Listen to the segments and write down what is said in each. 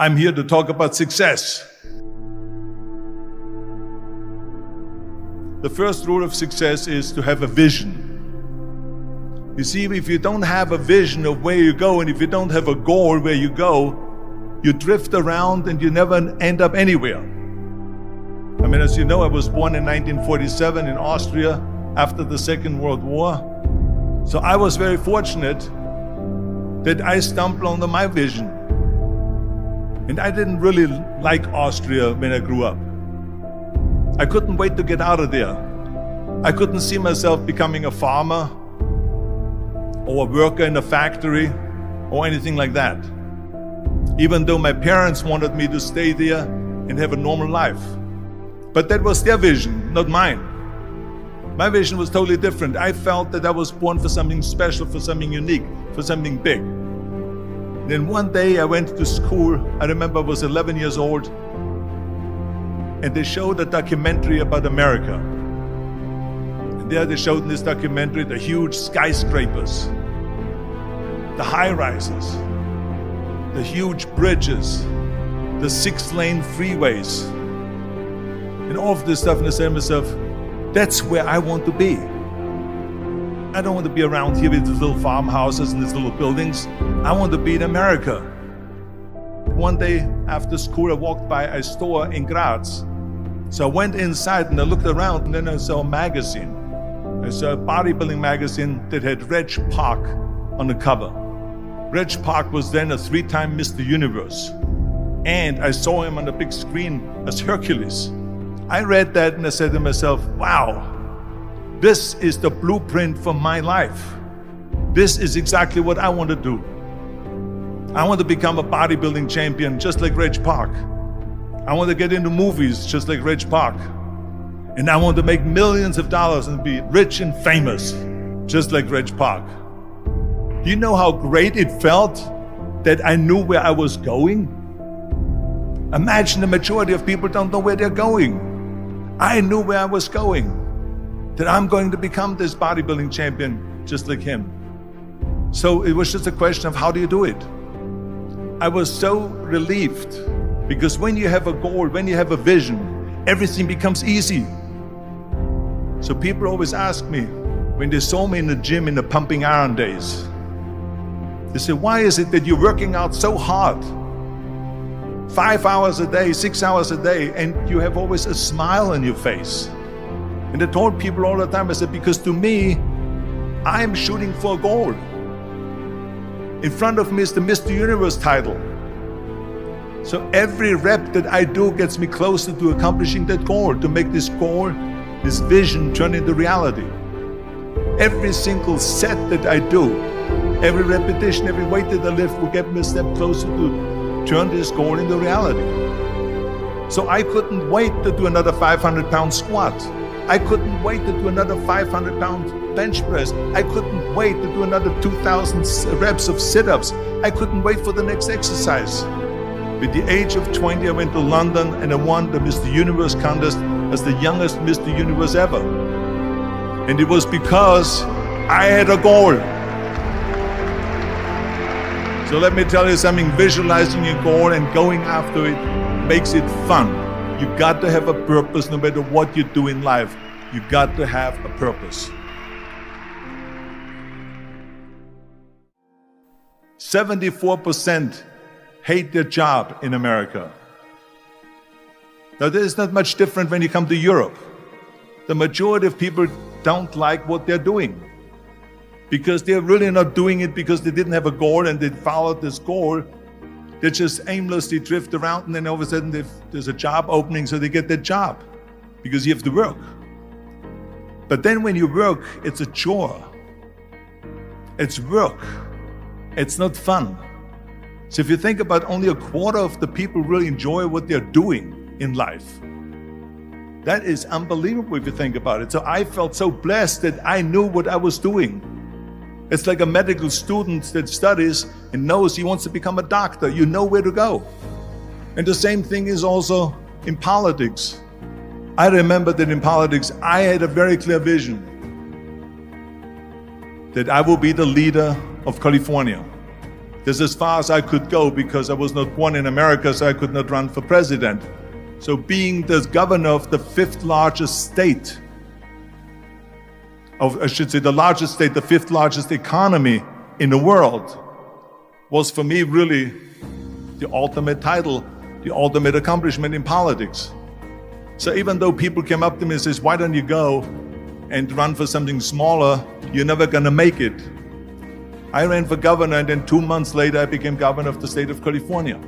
I'm here to talk about success. The first rule of success is to have a vision. You see, if you don't have a vision of where you go, and if you don't have a goal where you go, you drift around and you never end up anywhere. I mean, as you know, I was born in 1947 in Austria after the Second World War. So I was very fortunate that I stumbled onto my vision. And I didn't really like Austria when I grew up. I couldn't wait to get out of there. I couldn't see myself becoming a farmer or a worker in a factory or anything like that. Even though my parents wanted me to stay there and have a normal life. But that was their vision, not mine. My vision was totally different. I felt that I was born for something special, for something unique, for something big. Then one day I went to school. I remember I was 11 years old, and they showed a documentary about America. And there they showed in this documentary the huge skyscrapers, the high-rises, the huge bridges, the 6-lane freeways, and all of this stuff. And I said to myself, that's where I want to be. I don't want to be around here with these little farmhouses and these little buildings. I want to be in America. One day after school, I walked by a store in Graz. So I went inside and I looked around, and then I saw a magazine. I saw a bodybuilding magazine that had Reg Park on the cover. Reg Park was then a 3-time Mr. Universe. And I saw him on the big screen as Hercules. I read that and I said to myself, wow, this is the blueprint for my life. This is exactly what I want to do. I want to become a bodybuilding champion just like Reg Park. I want to get into movies just like Reg Park. And I want to make millions of dollars and be rich and famous just like Reg Park. Do you know how great it felt that I knew where I was going? Imagine the majority of people don't know where they're going. I knew where I was going. That I'm going to become this bodybuilding champion just like him. So it was just a question of how do you do it? I was so relieved because when you have a goal, when you have a vision, everything becomes easy. So people always ask me, when they saw me in the gym in the pumping iron days, they say, why is it that you're working out so hard? 5 hours a day, 6 hours a day, and you have always a smile on your face. And I told people all the time, I said, because to me, I'm shooting for a goal. In front of me is the Mr. Universe title. So every rep that I do gets me closer to accomplishing that goal, to make this goal, this vision turn into reality. Every single set that I do, every repetition, every weight that I lift will get me a step closer to turn this goal into reality. So I couldn't wait to do another 500-pound squat. I couldn't wait to do another 500-pound bench press. I couldn't wait to do another 2,000 reps of sit-ups. I couldn't wait for the next exercise. With the age of 20, I went to London and I won the Mr. Universe contest as the youngest Mr. Universe ever. And it was because I had a goal. So let me tell you something, visualizing your goal and going after it makes it fun. You got to have a purpose no matter what you do in life. You got to have a purpose. 74% hate their job in America. Now, there is not much different when you come to Europe. The majority of people don't like what they're doing because they're really not doing it because they didn't have a goal and they followed this goal. They just aimlessly drift around, and then all of a sudden there's a job opening, so they get that job because you have to work. But then when you work, it's a chore. It's work. It's not fun. So if you think about, only a quarter of the people really enjoy what they're doing in life. That is unbelievable if you think about it. So I felt so blessed that I knew what I was doing. It's like a medical student that studies and knows he wants to become a doctor. You know where to go. And the same thing is also in politics. I remember that in politics, I had a very clear vision that I will be the leader of California. That's as far as I could go because I was not born in America, so I could not run for president. So being the governor of the fifth largest state, the largest state, the fifth largest economy in the world, was for me really the ultimate title, the ultimate accomplishment in politics. So even though people came up to me and says, why don't you go and run for something smaller, you're never gonna make it. I ran for governor, and then 2 months later I became governor of the state of California.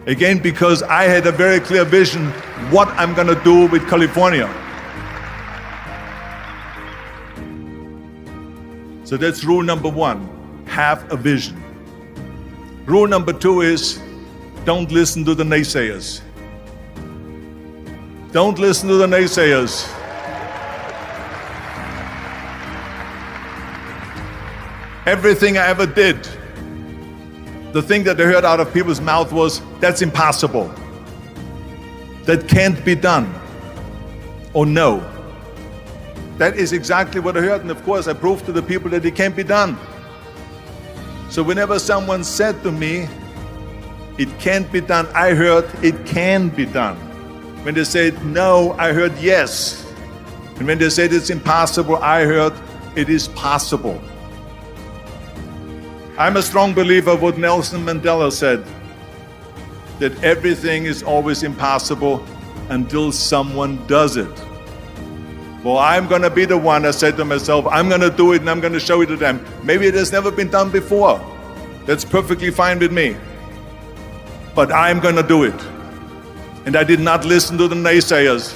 Again, because I had a very clear vision what I'm gonna do with California. So that's rule number one, have a vision. Rule number two is, don't listen to the naysayers. Don't listen to the naysayers. Everything I ever did, the thing that I heard out of people's mouth was, that's impossible. That can't be done. Or no. That is exactly what I heard, and of course I proved to the people that it can't be done. So whenever someone said to me, it can't be done, I heard it can be done. When they said no, I heard yes. And when they said it's impossible, I heard it is possible. I'm a strong believer of what Nelson Mandela said, that everything is always impossible until someone does it. Well, I'm gonna be the one, I said to myself, I'm gonna do it and I'm gonna show it to them. Maybe it has never been done before. That's perfectly fine with me. But I'm gonna do it. And I did not listen to the naysayers.